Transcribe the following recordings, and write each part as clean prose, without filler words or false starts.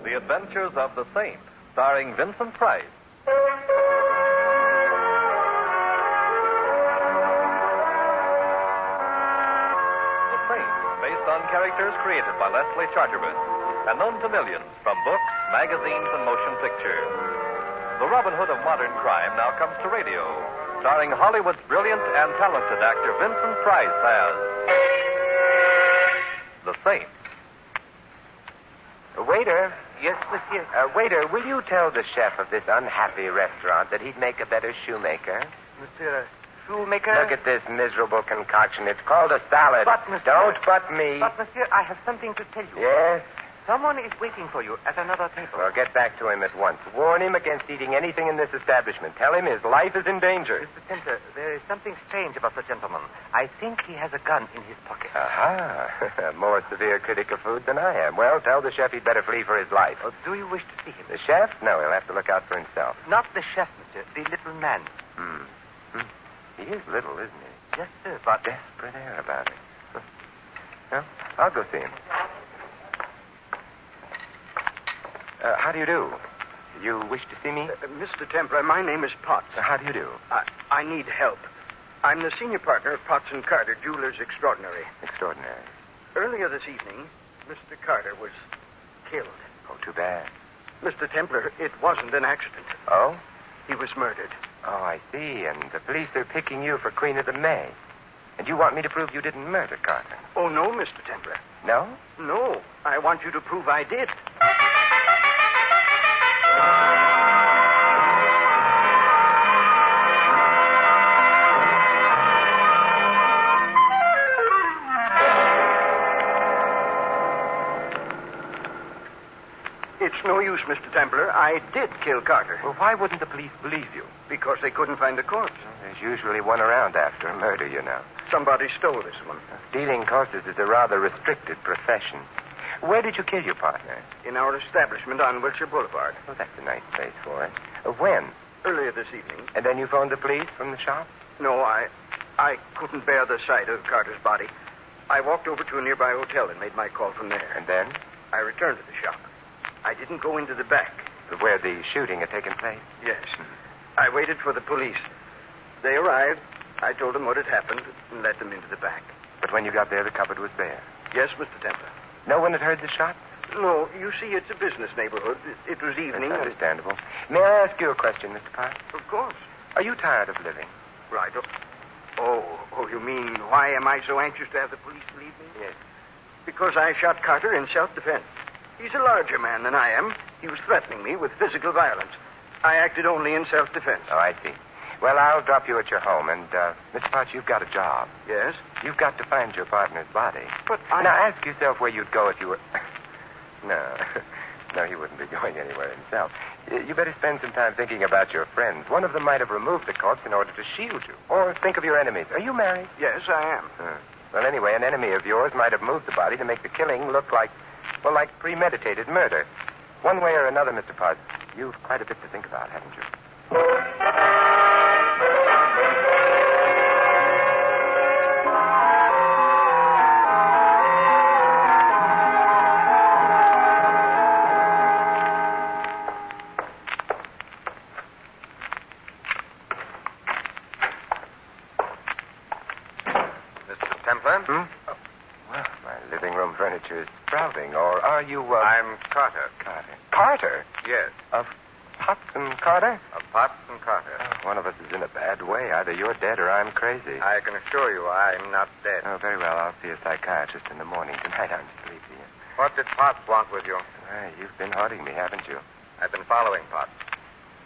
The Adventures of the Saint, starring Vincent Price. The Saint, based on characters created by Leslie Charteris and known to millions from books, magazines, and motion pictures. The Robin Hood of modern crime now comes to radio, starring Hollywood's brilliant and talented actor Vincent Price as The Saint. Waiter. Yes, monsieur. Waiter, will you tell the chef of this unhappy restaurant that he'd make a better shoemaker? Monsieur, shoemaker? Look at this miserable concoction. It's called a salad. But, monsieur... Don't but me. But, monsieur, I have something to tell you. Yes? Someone is waiting for you at another table. Well, get back to him at once. Warn him against eating anything in this establishment. Tell him his life is in danger. Mr. Templar, there is something strange about the gentleman. I think he has a gun in his pocket. Aha. More severe critic of food than I am. Well, tell the chef he'd better flee for his life. Oh, do you wish to see him? The chef? No, he'll have to look out for himself. Not the chef, monsieur. The little man. He is little, isn't he? Yes, sir, but... Desperate air about it. Well, I'll go see him. How do you do? You wish to see me? Mr. Templar, my name is Potts. How do you do? I need help. I'm the senior partner of Potts & Carter, Jewelers Extraordinary. Extraordinary. Earlier this evening, Mr. Carter was killed. Oh, too bad. Mr. Templar, it wasn't an accident. Oh? He was murdered. Oh, I see. And the police are picking you for Queen of the May. And you want me to prove you didn't murder Carter? Oh, no, Mr. Templar. No? No. I want you to prove I did. It's no use, Mr. Templar. I did kill Carter. Well, why wouldn't the police believe you? Because they couldn't find the corpse. Well, there's usually one around after a murder, you know. Somebody stole this one. Stealing corpses is a rather restricted profession. Where did you kill your partner? In our establishment on Wilshire Boulevard. Well, that's a nice place for it. When? Earlier this evening. And then you phoned the police from the shop? No, I couldn't bear the sight of Carter's body. I walked over to a nearby hotel and made my call from there. And then? I returned to the shop. I didn't go into the back. Where the shooting had taken place? Yes. I waited for the police. They arrived. I told them what had happened and led them into the back. But when you got there, the cupboard was there? Yes, Mr. Templar. No one had heard the shot? No, you see, it's a business neighborhood. It was evening. That's understandable. May I ask you a question, Mr. Potts? Of course. Are you tired of living? Right. Oh, you mean, why am I so anxious to have the police leave me? Yes. Because I shot Carter in self-defense. He's a larger man than I am. He was threatening me with physical violence. I acted only in self-defense. Oh, I see. Well, I'll drop you at your home, and, Mr. Potts, you've got a job. Yes? You've got to find your partner's body. But Now, ask yourself where you'd go if you were... No, he wouldn't be going anywhere himself. You better spend some time thinking about your friends. One of them might have removed the corpse in order to shield you. Or think of your enemies. Are you married? Yes, I am. Well, anyway, an enemy of yours might have moved the body to make the killing look like premeditated murder. One way or another, Mr. Potts, you've quite a bit to think about, haven't you? Mr. Templar? Well, my living room furniture is sprouting. Or are you, I'm Carter. Carter. Carter? Yes, Of Potts and Carter? of Potts & Carter. One of us is in a bad way. Either you're dead or I'm crazy. I can assure you I'm not dead. Oh, very well. I'll see a psychiatrist in the morning. Tonight I'm sleepy. What did Potts want with you? Well, you've been haunting me, haven't you? I've been following Potts.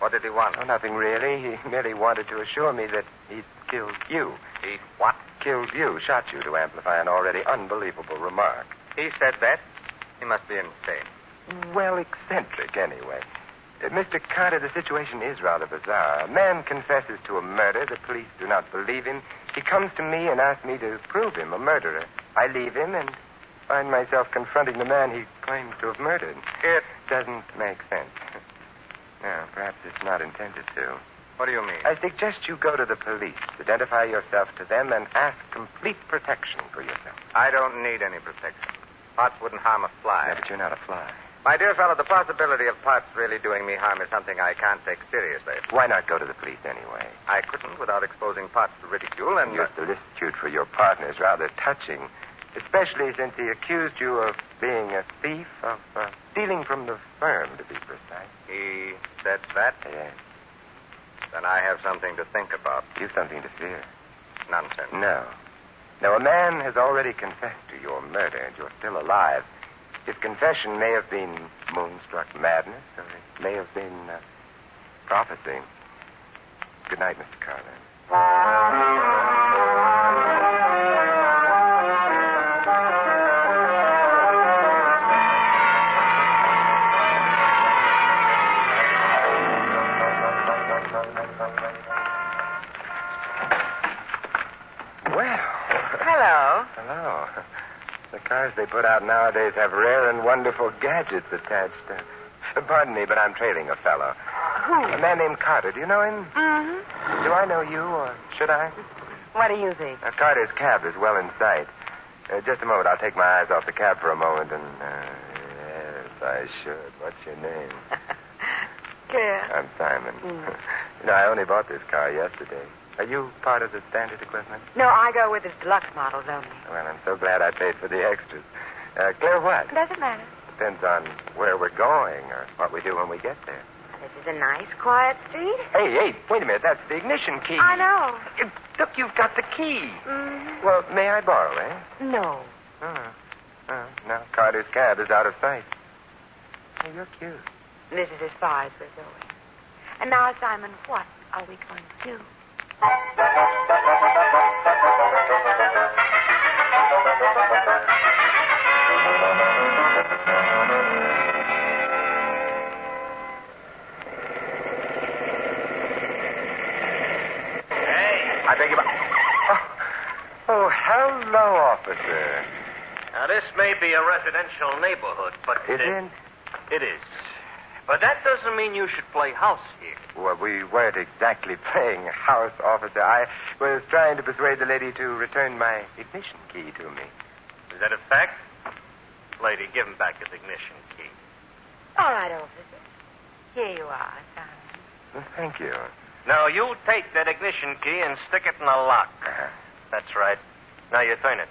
What did he want? Oh, nothing really. He merely wanted to assure me that he'd killed you. He what? Killed you, shot you to amplify an already unbelievable remark. He said that? He must be insane. Well, eccentric, anyway. Mr. Carter, the situation is rather bizarre. A man confesses to a murder. The police do not believe him. He comes to me and asks me to prove him a murderer. I leave him and find myself confronting the man he claims to have murdered. It doesn't make sense. No, perhaps it's not intended to. What do you mean? I suggest you go to the police, identify yourself to them, and ask complete protection for yourself. I don't need any protection. Potts wouldn't harm a fly. Yeah, but you're not a fly. My dear fellow, the possibility of Potts really doing me harm is something I can't take seriously. Why not go to the police anyway? I couldn't without exposing Potts to ridicule and... Your solicitude for your partner is rather touching, especially since he accused you of being a thief, of stealing from the firm, to be precise. He said that? Yes. Then I have something to think about. You've something to fear. Nonsense. No. Now, a man has already confessed to your murder, and you're still alive. His confession may have been moonstruck madness, or it may have been prophecy. Good night, Mr. Carlin. Hello. The cars they put out nowadays have rare and wonderful gadgets attached. Pardon me, but I'm trailing a fellow. Who? A man named Carter. Do you know him? Mm-hmm. Do I know you, or should I? What do you think? Carter's cab is well in sight. Just a moment. I'll take my eyes off the cab for a moment and... yes, I should. What's your name? Claire. I'm Simon. I only bought this car yesterday. Are you part of the standard equipment? No, I go with the deluxe models only. Well, I'm so glad I paid for the extras. Claire, what? Doesn't matter. Depends on where we're going or what we do when we get there. This is a nice, quiet street. Hey, wait a minute. That's the ignition key. I know. Look, you've got the key. Mm-hmm. Well, may I borrow, eh? No. Now Carter's cab is out of sight. Oh, you're cute. This is as far as we're going. And now, Simon, what are we going to do? I beg your pardon. Oh, hello, officer. Now, this may be a residential neighborhood, but... Is it? It is. But that doesn't mean you should play house here. Well, we weren't exactly playing house, officer. I was trying to persuade the lady to return my ignition key to me. Is that a fact? Lady, give him back his ignition key. All right, officer. Here you are, Simon. Well, thank you. Now, you take that ignition key and stick it in the lock. Uh-huh. That's right. Now you turn it.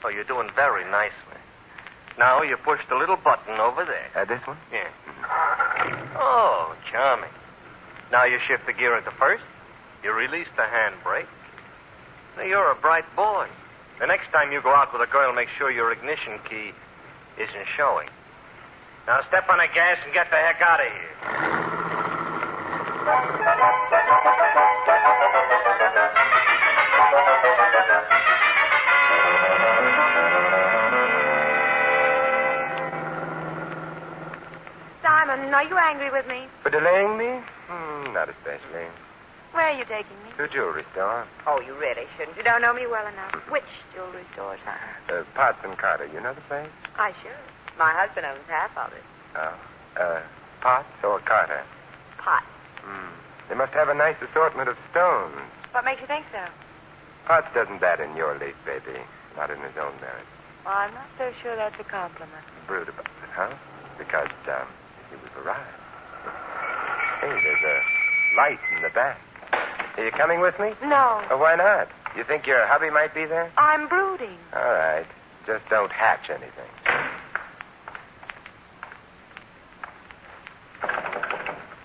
Oh, you're doing very nicely. Now you push the little button over there. This one? Yeah. Oh, charming. Now you shift the gear into first. You release the handbrake. Now, you're a bright boy. The next time you go out with a girl, make sure your ignition key isn't showing. Now step on the gas and get the heck out of here. Simon, are you angry with me? For delaying me? Not especially. Where are you taking me? To a jewelry store. Oh, you really shouldn't. You don't know me well enough. Which jewelry store, Simon? Potts and Carter. You know the place? I should. My husband owns half of it. Oh. Potts or Carter? Pot. They must have a nice assortment of stones. What makes you think so? Potts doesn't bat in your league, baby. Not in his own merit. Well, I'm not so sure that's a compliment. Brood about it, huh? Because, he was arrived. Hey, there's a light in the back. Are you coming with me? No. Oh, why not? You think your hubby might be there? I'm brooding. All right. Just don't hatch anything.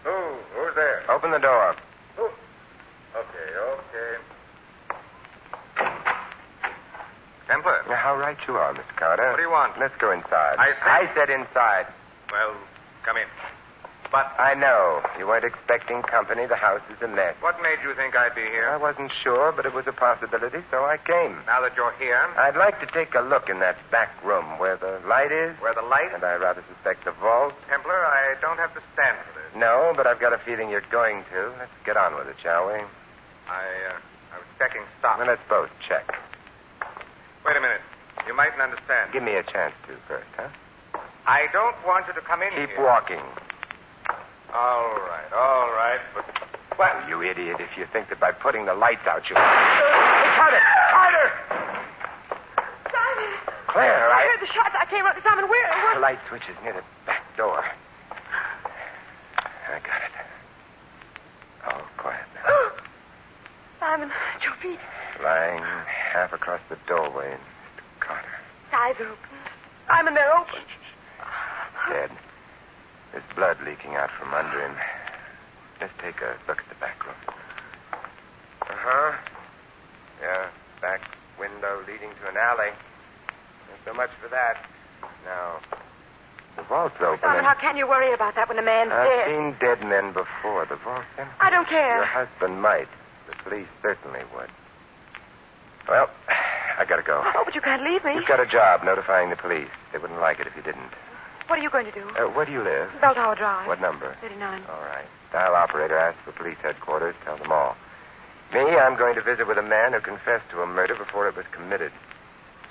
Who's there? Open the door. Okay. Templar. Now, how right you are, Mr. Carter. What do you want? Let's go inside. I said inside. Well, come in. But I know. You weren't expecting company. The house is a mess. what made you think I'd be I here? wasn't sure, but it was a possibility, so I came. Now that you're here, I'd like to take a look in that back room where the light is. where the light... And I rather suspect the vault. Templar, I don't have to stand for this. No, but I've got a feeling you're going to. Let's get on with it, shall we? I was checking stock. Well, let's both check. Wait a minute. You mightn't understand. Give me a chance to first, huh? I don't want you to come in Keep here. walking. All right. But... Well, you idiot, if you think that by putting the lights out you... Carter! Simon! Claire, I heard the shots. I came up to Simon. Where? light switch is near the back door. I got it. All quiet now. Simon, at your feet. Lying half across the doorway, Mr. Carter. His eyes are open. Simon, they're open. Dead. There's blood leaking out from under him. Let's take a look at the back room. Uh-huh. Yeah, back window leading to an alley. So much for that. Now, the vault's open. Simon, how can you worry about that when a man's I've dead? seen dead men before. The vault's empty. I don't care. Your husband might. The police certainly would. Well, I gotta go. Oh, but you can't leave me. You've got a job notifying the police. They wouldn't like it if you didn't. What are you going to do? Where do you live? Bell Tower Drive. What number? 39. All right. Dial operator asks for police headquarters. Tell them all. Me, I'm going to visit with a man who confessed to a murder before it was committed.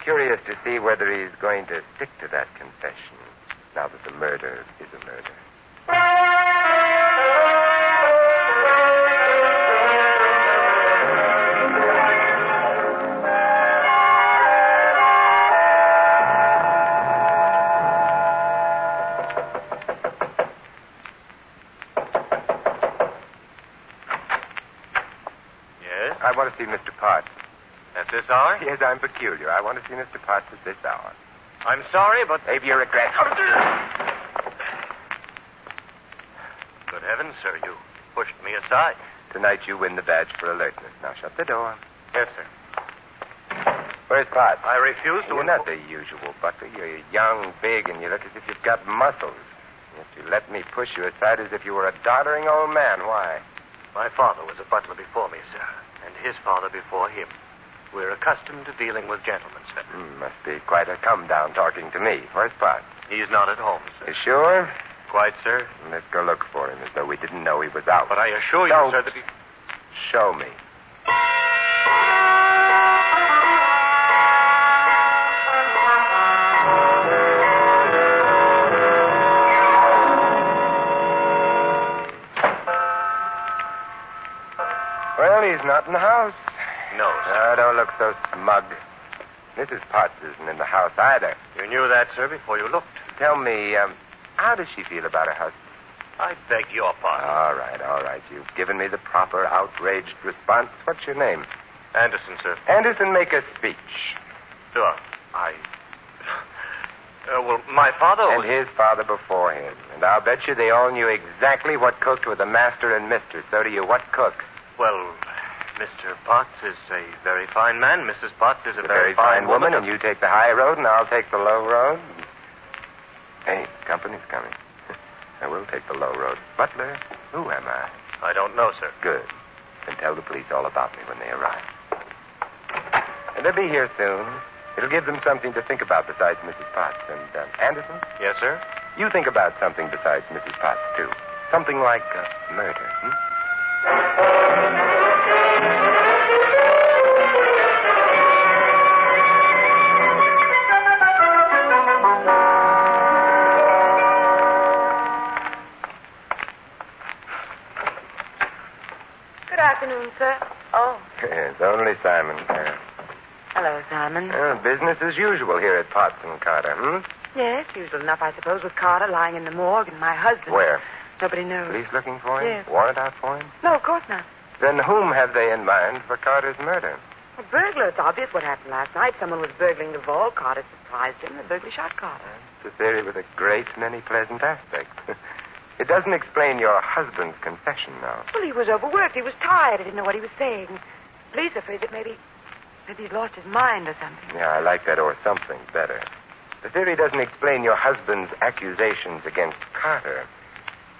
Curious to see whether he's going to stick to that confession now that the murder is a murder. Yes? I want to see Mr. Potts. At this hour? Yes, I'm peculiar. I want to see Mr. Potts at this hour. I'm sorry, but... Save your regrets. Good heavens, sir, you pushed me aside. Tonight you win the badge for alertness. Now shut the door. Yes, sir. Where's Potts? I refuse to... You're not the usual butler. You're young, big, and you look as if you've got muscles. Yet you let me push you aside as if you were a doddering old man. Why? My father was a butler before me, sir, and his father before him. We're accustomed to dealing with gentlemen, sir. Must be quite a come-down talking to me. Where's Potts? He's not at home, sir. You sure? Quite, sir. Let's go look for him as though we didn't know he was out. But I assure you, Don't. sir, that he... Show me. Well, he's not in the house. No, sir. Don't look so smug. Mrs. Potts isn't in the house either. You knew that, sir, before you looked. Tell me, how does she feel about her husband? I beg your pardon. All right. You've given me the proper outraged response. What's your name? Anderson, sir. Anderson, make a speech. Sure. Well, my father And his father before him. And I'll bet you they all knew exactly what cooked with the master and mistress. So do you. What cook? Well, Mr. Potts is a very fine man. Mrs. Potts is a very fine woman, and you take the high road, and I'll take the low road. Hey, company's coming. I will take the low road. Butler, who am I? I don't know, sir. Good. Then tell the police all about me when they arrive. And they'll be here soon. It'll give them something to think about besides Mrs. Potts. And, Anderson, Yes, sir? you think about something besides Mrs. Potts, too. Something like murder, Good afternoon, sir. Oh, It's only Simon. hello, Simon. Business as usual here at Potts and Carter, Yes, usual enough, I suppose, with Carter lying in the morgue and my husband. Where? Nobody knows. Police looking for him? Yes. Warrant out for him? No, of course not. Then whom have they in mind for Carter's murder? A burglar. It's obvious what happened last night. Someone was burgling the vault. Carter surprised him. The burglar shot Carter. It's a theory with a great many pleasant aspects. It doesn't explain your husband's confession, though. Well, he was overworked. He was tired. I didn't know what he was saying. Police are afraid that maybe he's lost his mind or something. Yeah, I like that or something better. The theory doesn't explain your husband's accusations against Carter.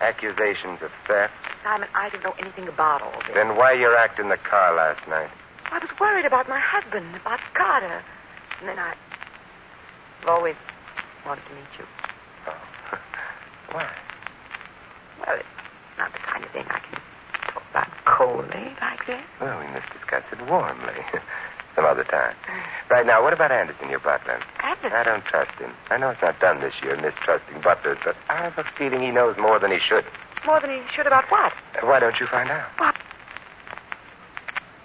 Accusations of theft. Simon, I don't know anything about all this. Then why your act in the car last night? I was worried about my husband, about Carter. And then I've always wanted to meet you. Oh. Why? Well, it's not the kind of thing I can talk about coldly like this. Well, we must discuss it warmly. Some other time. Right now, what about Anderson, your butler? Anderson? I don't trust him. I know it's not done this year, mistrusting butlers, but I have a feeling he knows more than he should. More than he should about what? Why don't you find out? What?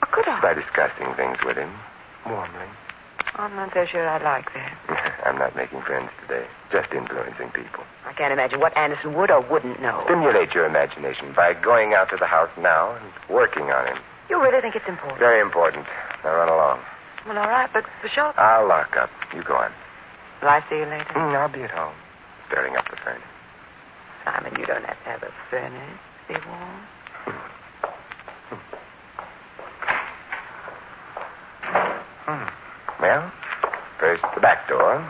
How could I? By discussing things with him, warmly. I'm not so sure I like that. I'm not making friends today. Just influencing people. I can't imagine what Anderson would or wouldn't know. Stimulate your imagination by going out to the house now and working on him. You really think it's important? Very important. Now run along. Well, all right, but the shop... I'll lock up. You go on. Will I see you later? I'll be at home. Stirring up the furnace. Simon, you don't have to have a furnace. Be warm. Well, first the back door.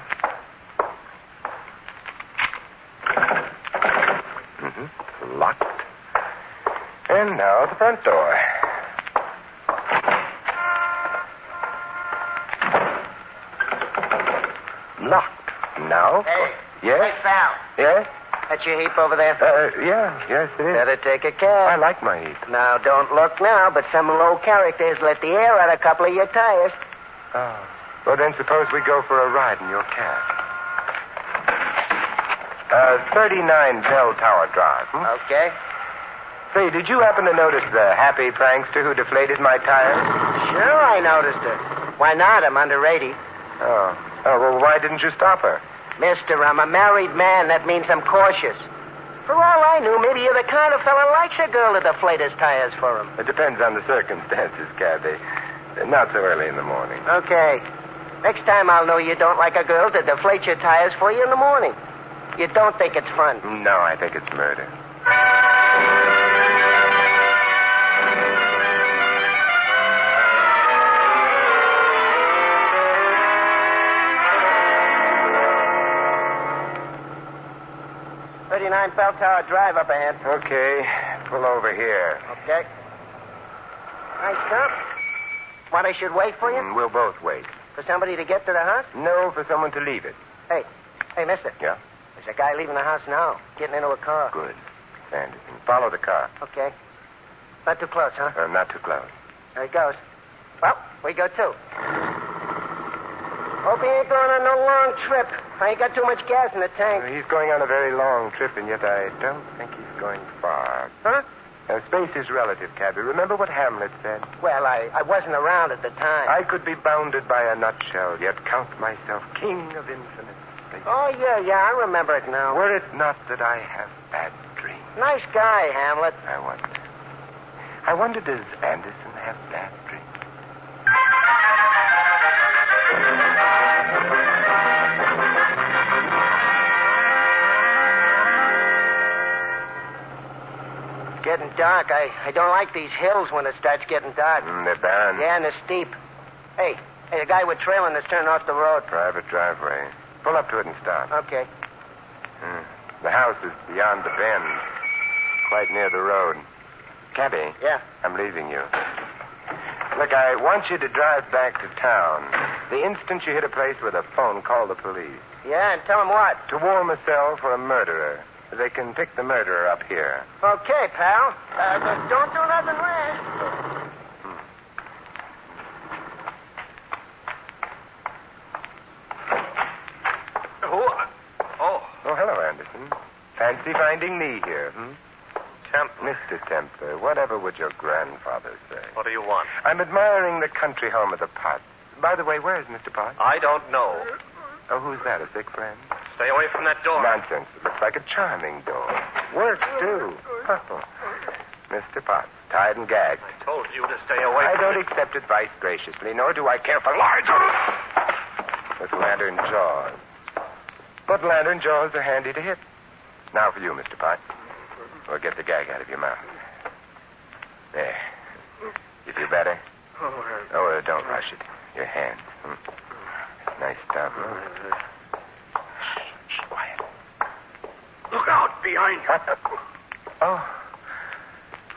Locked. And now the front door. Locked. Now? Hey. Yes? Hey, Sal. Yes? That's your heap over there? Yes, it is. Better take a cab. I like my heat. Now, don't look now, but some low characters let the air out a couple of your tires. Oh. Well, then suppose we go for a ride in your cab. 39 Bell Tower Drive. Okay. Say, did you happen to notice the happy prankster who deflated my tires? Sure, I noticed her. Why not? I'm under 80. Oh, well, why didn't you stop her? Mister, I'm a married man. That means I'm cautious. For all I knew, maybe you're the kind of fella likes a girl to deflate his tires for him. It depends on the circumstances, Cabby. Not so early in the morning. Okay. Next time I'll know you don't like a girl to deflate your tires for you in the morning. You don't think it's fun? No, I think it's murder. Bell Tower Drive up ahead. Okay. Pull over here. Okay. Nice stop. Want I should wait for you? We'll both wait. For somebody to get to the house? No, for someone to leave it. Hey, mister. Yeah? There's a guy leaving the house now, getting into a car. Good. Anderson, follow the car. Okay. Not too close, huh? Not too close. There he goes. Well, we go too. Hope he ain't going on no long trip. I ain't got too much gas in the tank. He's going on a very long trip, and yet I don't think he's going far. Huh? Space is relative, Cabby. Remember what Hamlet said? Well, I wasn't around at the time. I could be bounded by a nutshell, yet count myself king of infinite space. Oh, yeah, I remember it now. Were it not that I have bad dreams. Nice guy, Hamlet. I wonder, does Anderson have bad dreams? Getting dark. I don't like these hills when it starts getting dark. They're barren. Yeah, and they're steep. Hey, the guy we're trailing is turning off the road. Private driveway. Pull up to it and stop. Okay. The house is beyond the bend, quite near the road. Cabby. Yeah? I'm leaving you. Look, I want you to drive back to town. The instant you hit a place with a phone, call the police. Yeah, and tell them what? To warm a cell for a murderer. They can pick the murderer up here. Okay, pal. But don't do nothing rash. Oh, hello, Anderson. Fancy finding me here, Templar. Mr. Templar, whatever would your grandfather say? What do you want? I'm admiring the country home of the Potts. By the way, where is Mr. Potts? I don't know. Oh, who's that, a sick friend? Stay away from that door. Nonsense. It looks like a charming door. Works, too. Oh. Mr. Potts, tied and gagged. I told you to stay away I from don't it. accept advice graciously, nor do I care for lies. With lantern jaws. But lantern jaws are handy to hit. Now for you, Mr. Potts. We'll get the gag out of your mouth. There. You feel better? Oh, don't rush it. Your hands. Nice stuff. Shh, quiet. Look out behind you. Oh,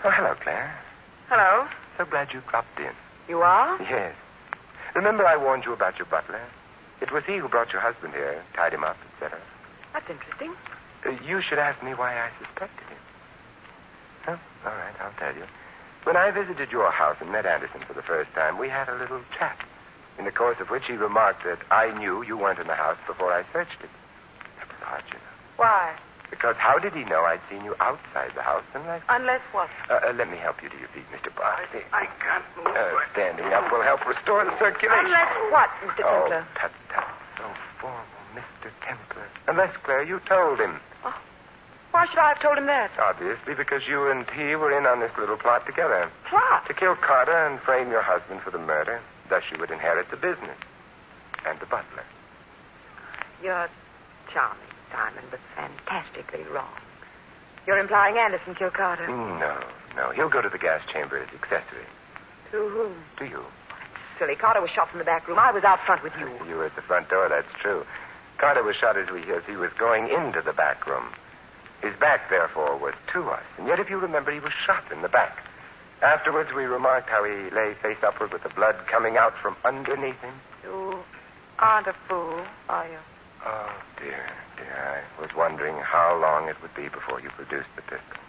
hello, Claire. Hello. So glad you dropped in. You are? Yes. Remember I warned you about your butler? It was he who brought your husband here, tied him up, etc. That's interesting. You should ask me why I suspected him. Oh, all right, I'll tell you. When I visited your house and met Anderson for the first time, we had a little chat, in the course of which he remarked that I knew you weren't in the house before I searched it. That was odd, you know. Why? Because how did he know I'd seen you outside the house unless... Unless what? Let me help you to your feet, Mr. Potts. I can't move. Standing up will help restore the circulation. Unless what, Mr. Templar? Tut, so formal, Mr. Templar. Unless, Claire, you told him. Oh, why should I have told him that? Obviously, because you and he were in on this little plot together. Plot? To kill Carter and frame your husband for the murder. Thus you would inherit the business. And the butler. You're charming, Simon, but fantastically wrong. You're implying Anderson killed Carter. No. He'll go to the gas chamber as accessory. To whom? To you. Silly. Carter was shot from the back room. I was out front with you. You were at the front door, that's true. Carter was shot as he was going into the back room. His back, therefore, was to us. And yet, if you remember, he was shot in the back. Afterwards, we remarked how he lay face upward with the blood coming out from underneath him. You aren't a fool, are you? Oh, dear. I was wondering how long it would be before you produced the pistol.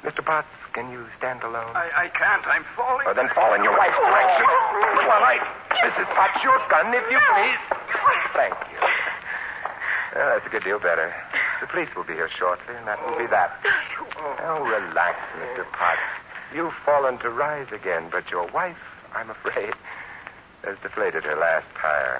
Mr. Potts, can you stand alone? I can't. I'm falling. Oh, then fall in your wife's direction. Well, Mrs. Potts, your gun, if you please. Thank you. Well, that's a good deal better. The police will be here shortly, and that will be that. Oh, relax, Mr. Potts. You've fallen to rise again, but your wife, I'm afraid, has deflated her last tire.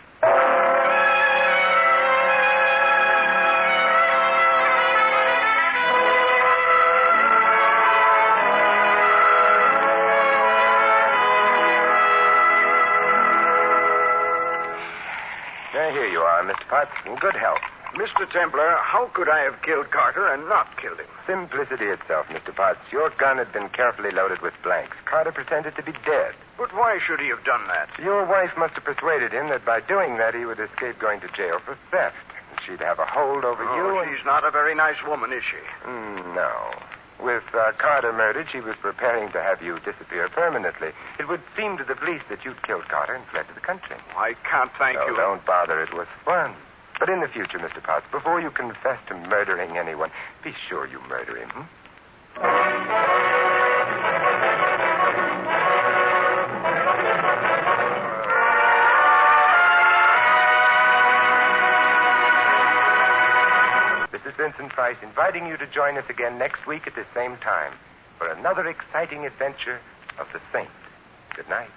Here you are, Mr. Potts, in good health. Mr. Templar, how could I have killed Carter and not killed him? Simplicity itself, Mr. Potts. Your gun had been carefully loaded with blanks. Carter pretended to be dead. But why should he have done that? Your wife must have persuaded him that by doing that he would escape going to jail for theft. She'd have a hold over you. She's not a very nice woman, is she? No. With Carter murdered, she was preparing to have you disappear permanently. It would seem to the police that you'd killed Carter and fled to the country. I can't thank you. Don't bother. It was fun. But in the future, Mr. Potts, before you confess to murdering anyone, be sure you murder him. This is Vincent Price inviting you to join us again next week at the same time for another exciting adventure of the Saint. Good night.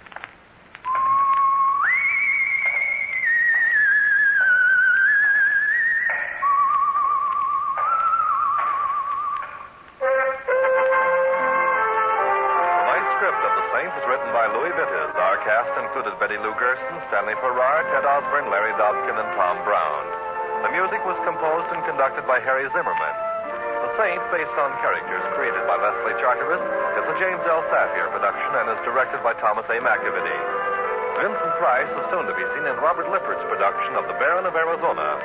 Our cast included Betty Lou Gerson, Stanley Farrar, Ted Osborne, Larry Dobkin, and Tom Brown. The music was composed and conducted by Harry Zimmerman. The Saint, based on characters created by Leslie Charteris, is a James L. Safier production and is directed by Thomas A. McAvity. Vincent Price is soon to be seen in Robert Lippard's production of The Baron of Arizona.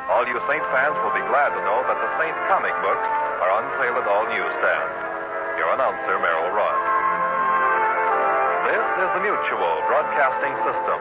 All you Saint fans will be glad to know that the Saint comic books are on sale at all newsstands. Your announcer, Merrill Ross. This is the Mutual Broadcasting System.